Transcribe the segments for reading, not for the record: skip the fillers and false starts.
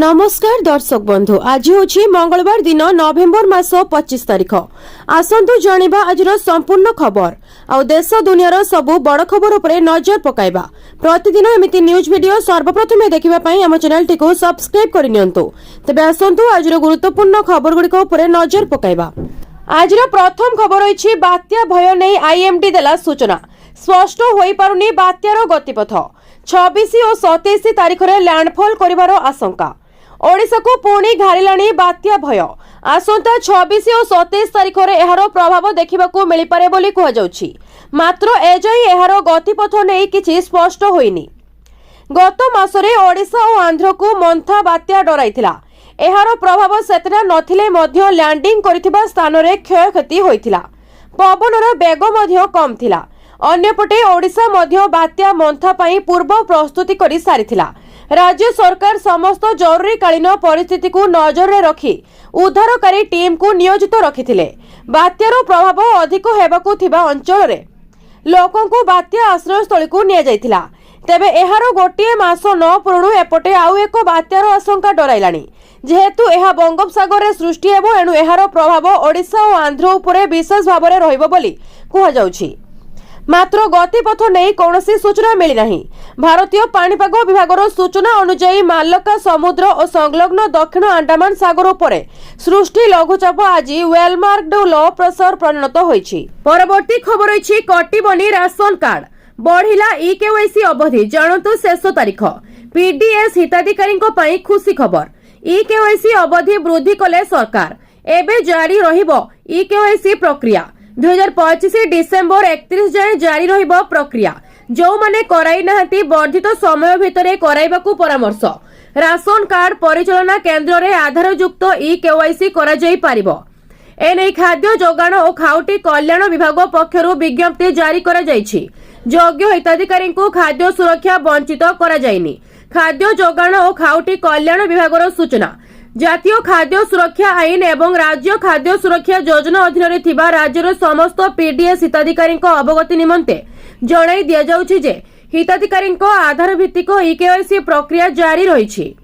नमस्कार दर्शक बंधु आज हूँ मंगलवार दिन नवेम्बर मास 25 तारिख। आसतु जानिबा आजिर संपूर्ण खबर आ देश दुनियार सबु बड़ खबर उपरे नजर पकाइबा। प्रतिदिन एमिति न्यूज वीडियो सर्वप्रथमे देखिबा पई हम चैनल टिको सब्सक्राइब करि नियंतु। तबे आसतु आजिर गुरुत्वपूर्ण खबर गुड़िक उपरे नजर पकाइबा। आजिर प्रथम खबर होइछि बात्या भय नै आईएमडी देला सूचना। स्पष्ट होई पारुनी बात्यार गतिपथ। 26 और 27 तारिख रे लैंडफॉल करिवार आशंका। ओडिशा को पुणी घारिलाणी बात्या भय। आसंता 26 और 27 तारिख रे एहार प्रभाव देखिबाकू मिली पारे बोली कहा जाउछि। मात्र एजाई एहार गतिपथ नै किछि स्पष्ट होइनी। गत मासरे ओडिशा और आंध्र को मंथा बात्या डराइथिला। एहार प्रभाव सेतना नथिले मध्य लैंडिंग करिथिबा स्थान रे क्षयक्षति होइथिला। पवनर बेग मध्य कम थिला। अन्यपटे ओडिशा मध्य बात्या मंथा पई पूर्व प्रस्तुति करि सारिथिला। राज्य सरकार समस्त जरूरीकालीन परिस्थिति को नजर में रखी उद्धारकारी टीम को नियोजित रखिथिले। बात्यार प्रभाव अधिक हेबाकू थिबा अंचल रे लोकों को बात्या आश्रयस्थली को निया जाइथिला। तेबे एहार गोटिए मास न पुरुणु एपटे आउ एक बात्यार आशंका डराइलाणी। जेहेतु एहा बंगोपसागर रे सृष्टि हेबो एनु एहार प्रभाव ओडिशा और आंध्र उपरे विशेष भाव में रहिबो बोली कुहा जाउछि। मात्र गतिपथ नहीं कौनसी सूचना मिली नहीं। भारतीय पाणीपाग विभागर सूचना अनुसार मालक्का समुद्र और संलग्न दक्षिण अंडमान सागर उपरे सृष्टि लघुचाप आज वेलमार्कड लो प्रेशर परिणत होइछि। परवर्ती खबर होइछि कटिबनी राशन कार्ड बढ़िला ईकेवाईसी अवधि जानतु शेष तारीख। पीडीएस हिताधिकारी पई खुशी खबर। ईकेवाईसी अवधि वृद्धि कले सरकार। एबे जारी रहिबो ईकेवाईसी प्रक्रिया। 2025 डिसेम्बर 31 जाए जारी रहिबो प्रक्रिया। जो माने कराई नाहंती वर्धित समय भितरे कराइबाकू परामर्श। राशन कार्ड परिचालना केंद्र रे आधारयुक्त ईकेवाईसी करा जाई पारिबो। एनै खाद्य जोगाण और खाउटी कल्याण विभाग पक्षरु विज्ञप्ति जारी करा जाइछि। योग्य हिताधिकारी को खाद्य सुरक्षा वंचित करा जाइनि। खाद्य जोगाण और खाउटी कल्याण विभागर सूचना। जातीय खाद्य सुरक्षा आईन एवं राज्य खाद्य सुरक्षा योजना अधीन थिबा राज्यर समस्त पीडीएस हिताधिकारी अवगति निमंते जणाई दिया जाउछि जे हिताधिकारी आधार भित्तिक ईकेवाईसी प्रक्रिया जारी रहिछि।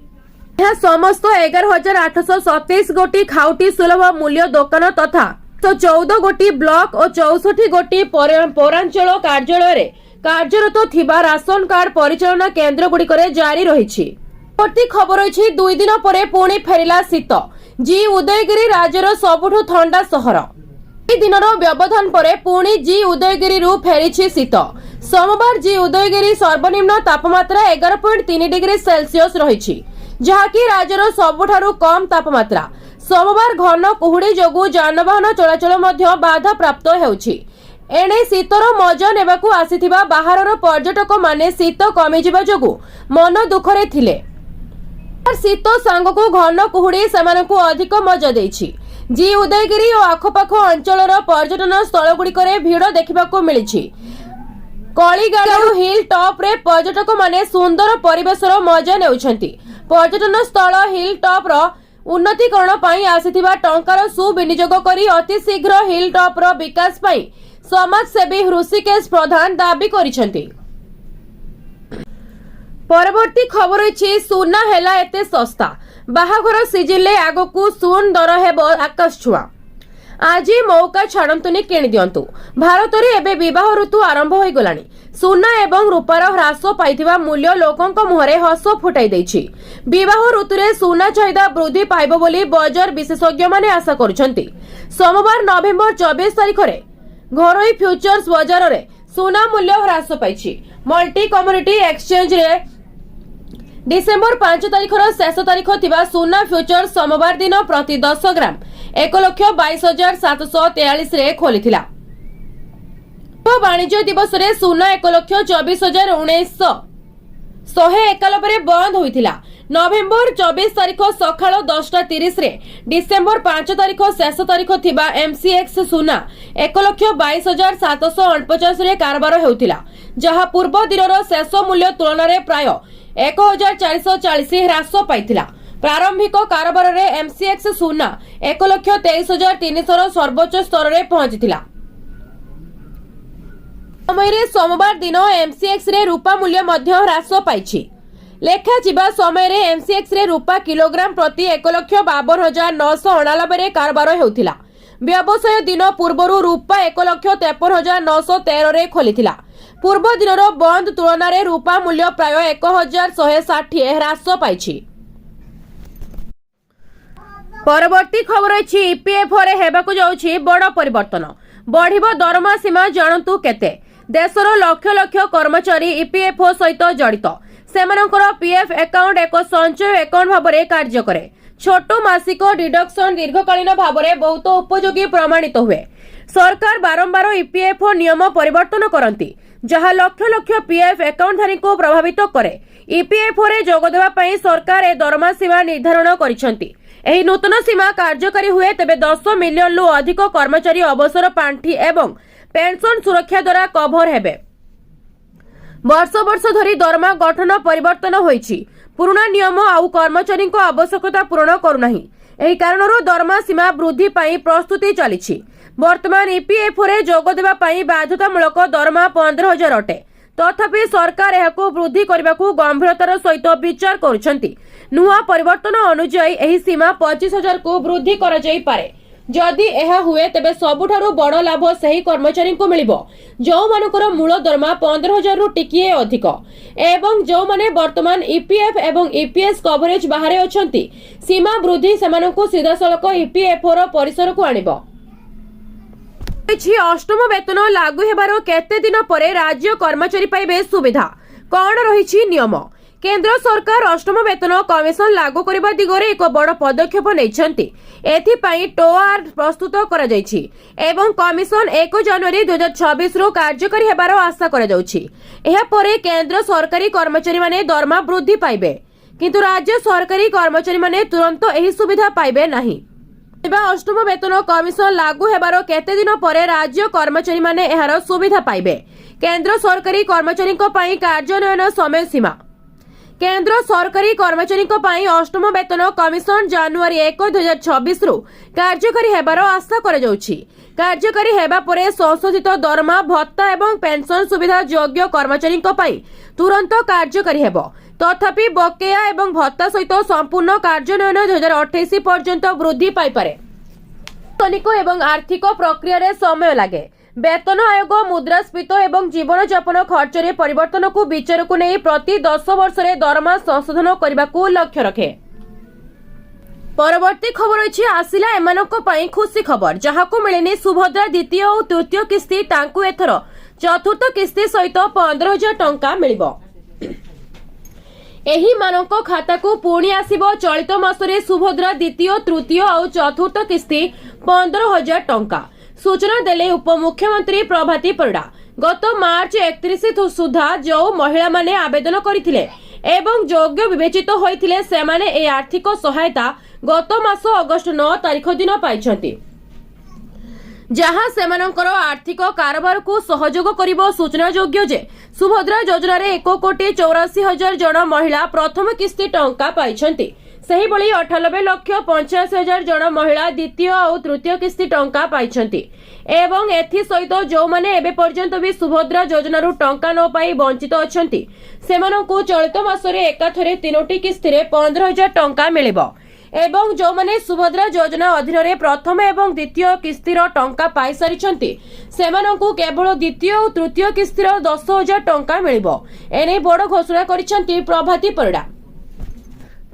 यह समस्त 11,827 गोटी खाउटी सुलभ मूल्य दुकान तथा 14 गोटी ब्लॉक और 64 गोटी पौरांचल कार्यालय कार्यरत थिबा राशन कार्ड परिचालना केंद्र गुड़िकरे जारी रहिछि। खबर होइछि 2 दिन परे पुणी फेरिला शीत। जी उदयगिरी राज्यर सबुठु ठंडा सहर। दिनर व्यवधान परे पुणी जी उदयगिरी रु फेरिछि शीत। सोमवार जी उदयगिरी सर्वनिम्न तापमात्रा 11.3 डिग्री सेल्सियस रहिछि, जहाकी राज्यर सबुठारु कम तापमात्रा। सोमवार घन कुहुड़ी जोगु जानवाहन चलाचल मध्य बाधा प्राप्त हेउछि। एणे शीतर मजा नेबाकू आसिथिबा बाहारर पर्यटक माने शीत कमिजिबा जोगु मन दुखरे थिले। शीत सांग को घन कुहुड़ी सेमानकु अधिक मजा देछि। जी उदयगिरी और आखपाख अंचलर पर्यटन स्थल गुड़िकरे भीड़ देखिबाकू मिलिछि। कलिगाड़ू हिल टॉप रे पर्यटक माने सुंदर परिवेशर मजा नेउछंती। पर्यटन स्थल हिल टॉप रो उन्नतीकरण पई आसिथिबा टंकार सुविनियोग करी अति शीघ्र हिल टॉप रो विकास पई समाजसेवी ऋषिकेश प्रधान दाबी करिसेंती। परवर्ती खबर होइछि सुना हेला एते सस्ता। बाहाघर सिजिले आगकू सुन दर हेबो आकाश छुआ। आज मौका छाड़ंतुनी किणी दियंतु। भारत रे एबे विवाह ऋतु आरंभ होई गलानी। सुना एवं रूपार ह्रास पाइथिबा मूल्य लोकंक मुहरे हस फुटाई दैछि। विवाह ऋतुरे सुना चाहिदा वृद्धि पाइबो बोली बाजार विशेषज्ञ माने आशा करुछंती। सोमवार नवेम्बर 24 तारिख रे घरोई फ्यूचर्स बाजार रे सुना मूल्य ह्रास पाइछि। मल्टी कमोडिटी एक्सचेंज रे डिसेम्बर 5 तारिख शेष तारिख थिबा सुना फ्यूचर सोमवार दिन प्रति 10 ग्राम 1,22,743 रे खोलिथिला। वाणिज्य दिवस रे सुना 1,24,1991 रे बंद होइथिला। नवेम्बर 24 तारिख सखाळ 10:30 रे डिसेम्बर 5 तारिख शेष तारिख थिबा एमसीएक्स सुना 1,22,749 रे कारबार हेउथिला, जहा पूर्व दिनर शेष मूल्य तुलन रे प्राय 1,440 ह्रास पाइथिला। प्रारंभिक कारबार रे एमसीएक्स सुना 1,23,300 सर्वोच्च स्तर रे पहुंचीथिला। समय रे सोमवार दिन एमसीएक्स रे रूपा मूल्य मध्य ह्रास पाइछि। ଲେଖାଯିବା ସମୟରେ ଏମସିଏକ୍ସ ରେ ରୂପା କିଲୋଗ୍ରାମ ପ୍ରତି 1,52,999 ରେ କାରବାର ହେଉଥିଲା। ବ୍ୟବସାୟ ଦିନ ପୂର୍ବରୁ ରୂପା 1,53,913 ରେ ଖୋଲିଥିଲା। ପୂର୍ବ ଦିନର ବନ୍ଦ ତୁଳନାରେ ରୂପା ମୂଲ୍ୟ ପ୍ରାୟ 1,160 ହ୍ରାସ ପାଇଛି। ପରବର୍ତ୍ତୀ ଖବର ଅଛି ଇପିଏଫଓ ରେ ହେବାକୁ ଯାଉଛି ବଡ଼ ପରିବର୍ତ୍ତନ। ବଢିବ ଦରମା ସୀମା, ଜାଣନ୍ତୁ କେତେ। ଦେଶର ଲକ୍ଷ ଲକ୍ଷ କର୍ମଚାରୀ ଇପିଏଫଓ ସହିତ ଜଡ଼ିତ। ସେମାନଙ୍କର ପିଏଫ୍ ଆକାଉଣ୍ଟ ଏକ ସଞ୍ଚୟ ଆକାଉଣ୍ଟ ଭାବରେ କାର୍ଯ୍ୟ କରେ। ଛୋଟ ମାସିକ ଡିଡକ୍ସନ ଦୀର୍ଘକାଳୀନ ଭାବରେ ବହୁତ ଉପଯୋଗୀ ପ୍ରମାଣିତ ହୁଏ। ସରକାର ବାରମ୍ବାର ଇପିଏଫଓ ନିୟମ ପରିବର୍ତ୍ତନ କରନ୍ତି, ଯାହା ଲକ୍ଷ ଲକ୍ଷ ପିଏଫ୍ ଆକାଉଣ୍ଟଧାରୀଙ୍କୁ ପ୍ରଭାବିତ କରେ। ଇପିଏଫଓ ରେ ଯୋଗ ଦେବା ପାଇଁ ସରକାର ଏ ଦରମା ସୀମା ନିର୍ଦ୍ଧାରଣ କରିଛନ୍ତି। ଏହି ନୂତନ ସୀମା କାର୍ଯ୍ୟକାରୀ ହୁଏ ତେବେ 10 ମିଲିୟନରୁ ଅଧିକ କର୍ମଚାରୀ ଅବସର ପାଣ୍ଠି ଏବଂ ପେନସନ ସୁରକ୍ଷା ଦ୍ୱାରା କଭର ହେବେ। ବର୍ଷ ବର୍ଷ ଧରି ଦରମା ଗଠନ ପରିବର୍ତ୍ତନ ହୋଇଛି। ପୁରୁଣା ନିୟମ ଆଉ କର୍ମଚାରୀଙ୍କ ଆବଶ୍ୟକତା ପୂରଣ କରୁନାହିଁ। ଏହି କାରଣରୁ ଦରମା ସୀମା ବୃଦ୍ଧି ପାଇଁ ପ୍ରସ୍ତୁତି ଚାଲିଛି। ବର୍ତ୍ତମାନ ଇପିଏଫଓ ରେ ଯୋଗ ଦେବା ପାଇଁ ବାଧ୍ୟତାମୂଳକ ଦରମା 15,000 ଅଟେ। ତଥାପି ସରକାର ଏହାକୁ ବୃଦ୍ଧି କରିବାକୁ ଗମ୍ଭୀରତାର ସହିତ ବିଚାର କରୁଛନ୍ତି। ନୂଆ ପରିବର୍ତ୍ତନ ଅନୁଯାୟୀ ଏହି ସୀମା 25,000 କୁ ବୃଦ୍ଧି କରାଯାଇପାରେ। ଯଦି ଏହା ହୁଏ ତେବେ ସବୁଠାରୁ ବଡ଼ ଲାଭ ସେହି କର୍ମଚାରୀଙ୍କୁ ମିଳିବ ଯେଉଁମାନଙ୍କର ମୂଳ ଦରମା 15,000 ରୁ ଟିକିଏ ଅଧିକ ଏବଂ ଯେଉଁମାନେ ବର୍ତ୍ତମାନ ଇପିଏଫ୍ ଏବଂ ଇପିଏସ୍ କଭରେଜ ବାହାରେ ଅଛନ୍ତି। ସୀମା ବୃଦ୍ଧି ସେମାନଙ୍କୁ ସିଧାସଳଖ ଇପିଏଫଓର ପରିସରକୁ ଆଣିବ। ଅଷ୍ଟମ ବେତନ ଲାଗୁ ହେବାର କେତେ ଦିନ ପରେ ରାଜ୍ୟ କର୍ମଚାରୀ ପାଇବେ ସୁବିଧା? କଣ ରହିଛି ନିୟମ? କେନ୍ଦ୍ର ସରକାର ଅଷ୍ଟମ ବେତନ କମିଶନ ଲାଗୁ କରିବା ଦିଗରେ ଏକ ବଡ଼ ପଦକ୍ଷେପ ନେଇଛନ୍ତି। ଏଥିପାଇଁ ଟୋଆର ପ୍ରସ୍ତୁତ କରାଯାଇଛି ଏବଂ କମିଶନ 1 ଜାନୁଆରୀ 2026 ରୁ କାର୍ଯ୍ୟକାରୀ ହେବାର ଆଶା କରାଯାଉଛି। ଏହାପରେ କେନ୍ଦ୍ର ସରକାରୀ କର୍ମଚାରୀମାନେ ଦରମା ବୃଦ୍ଧି ପାଇବେ, କିନ୍ତୁ ରାଜ୍ୟ ସରକାରୀ କର୍ମଚାରୀମାନେ ତୁରନ୍ତ ଏହି ସୁବିଧା ପାଇବେ ନାହିଁ। ଅଷ୍ଟମ ବେତନ କମିଶନ ଲାଗୁ ହେବାର କେତେ ଦିନ ପରେ ରାଜ୍ୟ କର୍ମଚାରୀମାନେ ଏହାର ସୁବିଧା ପାଇବେ? କେନ୍ଦ୍ର ସରକାରୀ କର୍ମଚାରୀଙ୍କ ପାଇଁ କାର୍ଯ୍ୟାନ୍ୱୟନ ସମୟ ସୀମା। କେନ୍ଦ୍ର ସରକାରୀ କର୍ମଚାରୀଙ୍କ ପାଇଁ ଅଷ୍ଟମ ବେତନ କମିଶନ ଜାନୁଆରୀ 1, 2026 ରୁ କାର୍ଯ୍ୟକାରୀ ହେବାର ଆଶା କରାଯାଉଛି। କାର୍ଯ୍ୟକାରୀ ହେବା ପରେ ସଂଶୋଧିତ ଦରମା, ଭତ୍ତା ଏବଂ ପେନସନ ସୁବିଧା ଯୋଗ୍ୟ କର୍ମଚାରୀଙ୍କ ପାଇଁ ତୁରନ୍ତ କାର୍ଯ୍ୟକାରୀ ହେବ। ତଥାପି ବକେୟା ଏବଂ ଭତ୍ତା ସହିତ ସମ୍ପୂର୍ଣ୍ଣ କାର୍ଯ୍ୟାନ୍ୱୟନ 2028 ପର୍ଯ୍ୟନ୍ତ ବୃଦ୍ଧି ପାଇପାରେ। ଏବଂ ଆର୍ଥିକ ପ୍ରକ୍ରିୟାରେ ସମୟ ଲାଗେ। ବେତନ ଆୟୋଗ ମୁଦ୍ରାସ୍ଫୀତ ଏବଂ ଜୀବନଯାପନ ଖର୍ଚ୍ଚରେ ପରିବର୍ତ୍ତନକୁ ବିଚାରକୁ ନେଇ ପ୍ରତି 10 ବର୍ଷରେ ଦରମା ସଂଶୋଧନ କରିବାକୁ ଲକ୍ଷ୍ୟ ରଖେ। ପରବର୍ତ୍ତୀ ଖବର ଅଛି ଆସିଲା ଏମାନଙ୍କ ପାଇଁ ଖୁସି ଖବର। ଯାହାକୁ ମିଳିନି ସୁଭଦ୍ରା ଦ୍ୱିତୀୟ ଓ ତୃତୀୟ କିସ୍ତି, ତାଙ୍କୁ ଏଥର ଚତୁର୍ଥ କିସ୍ତି ସହିତ 15,000 ଟଙ୍କା ମିଳିବ। ଏହି ମାନଙ୍କ ଖାତାକୁ ପୁଣି ଆସିବ ଚଳିତ ମାସରେ ସୁଭଦ୍ରା ଦ୍ୱିତୀୟ, ତୃତୀୟ ଆଉ ଚତୁର୍ଥ କିସ୍ତି 15,000 ଟଙ୍କା। ସୂଚନା ଦେଲେ ଉପମୁଖ୍ୟମନ୍ତ୍ରୀ ପ୍ରଭାତୀ ପରିଡ଼ା। ଗତ ମାର୍ଚ୍ଚ 31 ସୁଦ୍ଧା ଯେଉଁ ମହିଳାମାନେ ଆବେଦନ କରିଥିଲେ ଏବଂ ଯୋଗ୍ୟ ବିବେଚିତ ହୋଇଥିଲେ ସେମାନେ ଏହି ଆର୍ଥିକ ସହାୟତା ଗତ ମାସ ଅଗଷ୍ଟ 9 ତାରିଖ ଦିନ ପାଇଛନ୍ତି, ଯାହା ସେମାନଙ୍କର ଆର୍ଥିକ କାରବାରକୁ ସହଯୋଗ କରିବ। ସୂଚନାଯୋଗ୍ୟ ଯେ ସୁଭଦ୍ରା ଯୋଜନାରେ 1,84,000 ଜଣ ମହିଳା ପ୍ରଥମ କିସ୍ତି ଟଙ୍କା ପାଇଛନ୍ତି। ସେହିଭଳି 98,85,000 ଜଣ ମହିଳା ଦ୍ୱିତୀୟ ଆଉ ତୃତୀୟ କିସ୍ତି ଟଙ୍କା ପାଇଛନ୍ତି ଏବଂ ଏଥିସହିତ ଯେଉଁମାନେ ଏବେ ପର୍ଯ୍ୟନ୍ତ ବି ସୁଭଦ୍ରା ଯୋଜନାରୁ ଟଙ୍କା ନ ପାଇ ବଞ୍ଚିତ ଅଛନ୍ତି ସେମାନଙ୍କୁ ଚଳିତ ମାସରେ ଏକାଥରେ 3ଟି କିସ୍ତିରେ 15,000 ଟଙ୍କା ମିଳିବ ଏବଂ ଯେଉଁମାନେ ସୁଭଦ୍ରା ଯୋଜନା ଅଧୀନରେ ପ୍ରଥମ ଏବଂ ଦ୍ୱିତୀୟ କିସ୍ତିର ଟଙ୍କା ପାଇସାରିଛନ୍ତି ସେମାନଙ୍କୁ କେବଳ ଦ୍ୱିତୀୟ ଓ ତୃତୀୟ କିସ୍ତିର 10,000 ଟଙ୍କା ମିଳିବ। ଏନେଇ ବଡ଼ ଘୋଷଣା କରିଛନ୍ତି ପ୍ରଭାତୀ ପରିଡ଼ା।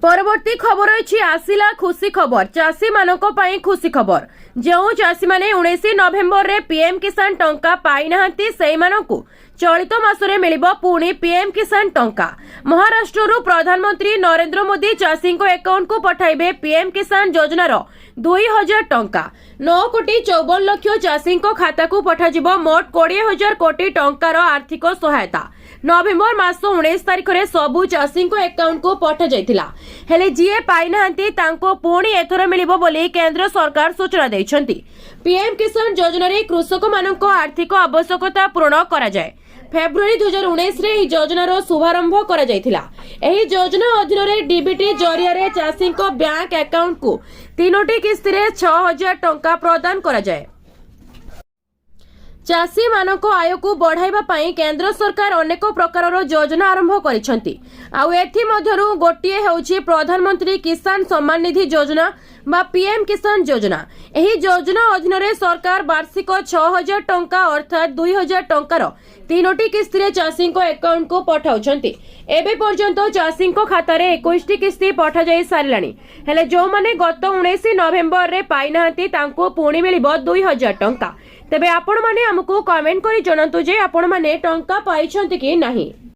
ପରବର୍ତ୍ତୀ ଖବର ଅଛି ଆସିଲା ଖୁସି ଖବର। ଚାଷୀ ମାନଙ୍କ ପାଇଁ ଖୁସି ଖବର। ଯେଉଁ ଚାଷୀମାନେ 19 ନଭେମ୍ବରରେ ପିଏମ୍ କିଷାନ ଟଙ୍କା ପାଇନାହାନ୍ତି ସେହିମାନଙ୍କୁ ଚଳିତ ମାସରେ ମିଳିବ ପୁଣି ପିଏମ୍ କିଷାନ ଟଙ୍କା। ମହାରାଷ୍ଟ୍ରରୁ ପ୍ରଧାନମନ୍ତ୍ରୀ ନରେନ୍ଦ୍ର ମୋଦି ଚାଷୀଙ୍କ ଆକାଉଣ୍ଟକୁ ପଠାଇବେ ପିଏମ୍ କିଷାନ ଯୋଜନାର 2,000 ଟଙ୍କା। 9,54 ଲକ୍ଷ ଚାଷୀଙ୍କ ଖାତାକୁ ପଠାଯିବ ମୋଟ 20,000 କୋଟି ଟଙ୍କାର ଆର୍ଥିକ ସହାୟତା। ନଭେମ୍ବର ମାସ 19 ତାରିଖରେ ସବୁ ଚାଷୀଙ୍କ ଆକାଉଣ୍ଟକୁ ପଠାଯାଇଥିଲା, ହେଲେ ଯିଏ ପାଇନାହାନ୍ତି ତାଙ୍କୁ ପୁଣି ଏଥର ମିଳିବ ବୋଲି କେନ୍ଦ୍ର ସରକାର ସୂଚନା ଦେଇଛନ୍ତି। ପିଏମ୍ କିଷାନ ଯୋଜନାରେ କୃଷକମାନଙ୍କ ଆର୍ଥିକ ଆବଶ୍ୟକତା ପୂରଣ କରାଯାଏ। ଫେବୃଆରୀ 2019ରେ ଏହି ଯୋଜନାର ଶୁଭାରମ୍ଭ କରାଯାଇଥିଲା। ଏହି ଯୋଜନା ଅଧୀନରେ ଡିବିଟି ଜରିଆରେ ଚାଷୀଙ୍କ ବ୍ୟାଙ୍କ ଆକାଉଣ୍ଟକୁ 3ଟି କିସ୍ତିରେ 6,000 ଟଙ୍କା ପ୍ରଦାନ କରାଯାଏ। चाषी मानक आय को बढ़ाइबा पई केंद्र सरकार अनेक प्रकार योजना आरंभ करिसेंती। आउ एथि मध्यरु गोटिए हेउची प्रधानमंत्री किसान सम्मान निधि योजना बा पीएम किसान योजना। एही योजना अधीन रे सरकार वार्षिक 6000 टंका अर्थात 2000 टंकार 3टी किस्ती रे चाषी को अकाउंट को पठाउछंती। एबे पर्यंत चाषी को खाता रे 21टी किस्ती पठा जाई सारलानी। हेले जो माने गत 19 नवेम्बर रे पाई नाहंती तांको पुणी मिलिबो 2000 टंका। तेबे आपण माने हमकु कमेंट करी जणांतु जे आपण माने टंका पाइछंती कि नाही।